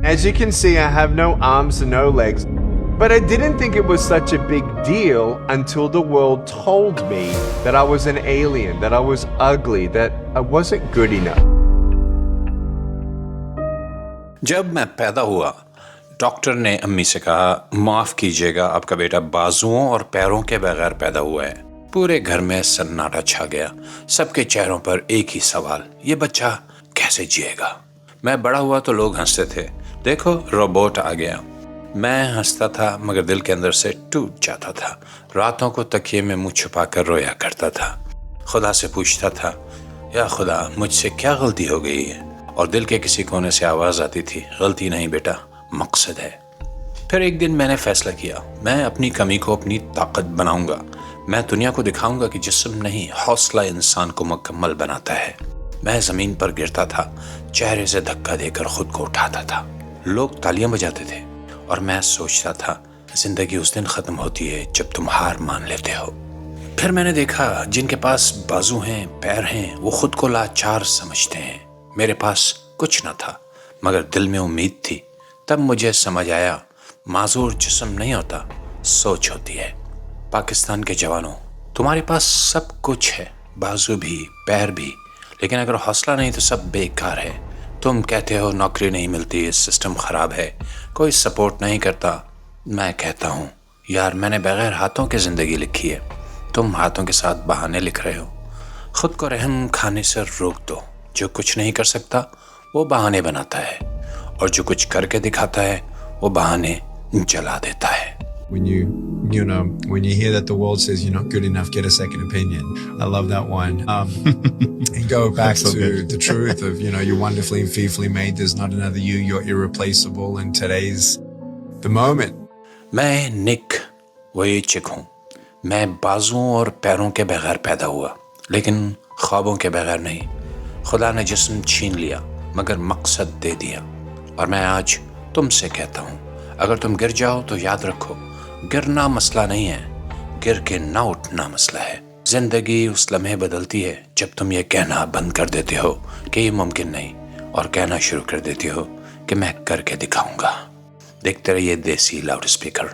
As you can see, I have no arms and no legs. But I didn't think it was such a big deal until the world told me that I was an alien, that I was ugly, that I wasn't good enough. जब मैं पैदा हुआ, doctor ने अम्मी से कहा, माफ़ कीजिएगा, आपका बेटा बाजुओं और पैरों के बगैर पैदा हुआ है। पूरे घर में सन्नाटा छा गया। सबके चेहरों पर एक ही सवाल, ये बच्चा कैसे जिएगा? मैं बड़ा हुआ तो लोग हंसते थे, देखो रोबोट आ गया। मैं हंसता था मगर दिल के अंदर से टूट जाता था। रातों को तकिए में मुंह छुपा कर रोया करता था। खुदा से पूछता था, या खुदा मुझसे क्या गलती हो गई है? और दिल के किसी कोने से आवाज़ आती थी, गलती नहीं बेटा, मकसद है। फिर एक दिन मैंने फैसला किया, मैं अपनी कमी को अपनी ताकत बनाऊंगा। मैं दुनिया को दिखाऊंगा कि जिस्म नहीं, हौसला इंसान को मुकम्मल बनाता है। मैं ज़मीन पर गिरता था, चेहरे से धक्का देकर खुद को उठाता था। लोग तालियां बजाते थे और मैं सोचता था, ज़िंदगी उस दिन ख़त्म होती है जब तुम हार मान लेते हो। फिर मैंने देखा, जिनके पास बाजू हैं, पैर हैं, वो खुद को लाचार समझते हैं। मेरे पास कुछ न था मगर दिल में उम्मीद थी। तब मुझे समझ आया, माजूर जिस्म नहीं होता, सोच होती है। पाकिस्तान के जवानों, तुम्हारे पास सब कुछ है, बाजू भी, पैर भी, लेकिन अगर हौसला नहीं तो सब बेकार है। तुम कहते हो नौकरी नहीं मिलती, सिस्टम ख़राब है, कोई सपोर्ट नहीं करता। मैं कहता हूँ, यार मैंने बगैर हाथों की ज़िंदगी लिखी है, तुम हाथों के साथ बहाने लिख रहे हो। ख़ुद को रहम खाने से रोक दो। जो कुछ नहीं कर सकता वो बहाने बनाता है, और जो कुछ करके दिखाता है वो बहाने जला देता है। When when you hear that the world says you're not good enough, get a second opinion. I love that one. And go back to the truth of, you're wonderfully and fearfully made. There's not another you. You're irreplaceable. And today's the moment. मैं निक वही चिक हूँ। मैं बाजुओं और पैरों के बगैर पैदा हुआ, लेकिन ख्वाबों के बगैर नहीं। खुदा ने जिस्म छीन लिया मगर मकसद दे दिया। और मैं आज तुमसे कहता हूँ, अगर तुम गिर जाओ तो याद रखो, गिरना मसला नहीं है, गिर के ना उठना मसला है। जिंदगी उस लम्हे बदलती है जब तुम ये कहना बंद कर देते हो कि ये मुमकिन नहीं, और कहना शुरू कर देते हो कि मैं करके दिखाऊंगा। देखते रहिए देसी लाउड स्पीकर।